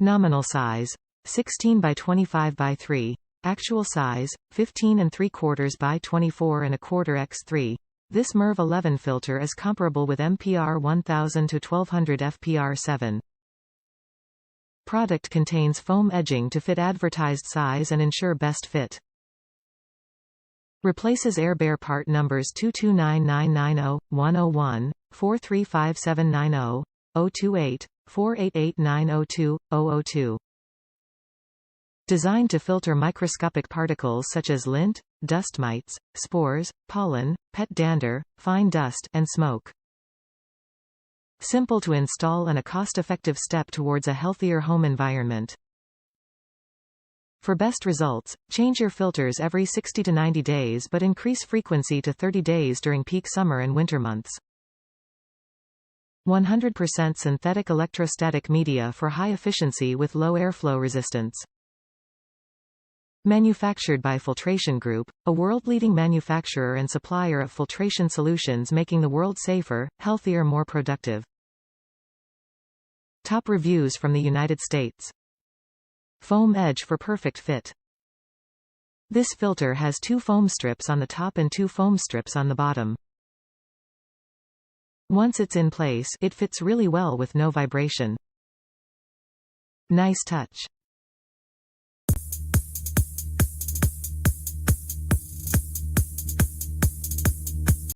Nominal size 16 by 25 by 3. Actual size 15 3/4 by 24 1/4 x 3. This MERV 11 filter is comparable with MPR 1000 to 1200 FPR 7. Product contains foam edging to fit advertised size and ensure best fit. Replaces air bare part numbers 229990, 101, 435790, 028, 488902, 002. Designed to filter microscopic particles such as lint, dust mites, spores, pollen, pet dander, fine dust, and smoke. Simple to install and a cost-effective step towards a healthier home environment. For best results, change your filters every 60 to 90 days but increase frequency to 30 days during peak summer and winter months. 100% synthetic electrostatic media for high efficiency with low airflow resistance. Manufactured by Filtration Group, a world-leading manufacturer and supplier of filtration solutions making the world safer, healthier, more productive. Top reviews from the United States. Foam edge for perfect fit. This filter has 2 foam strips on the top and 2 foam strips on the bottom. Once it's in place, it fits really well with no vibration. Nice touch.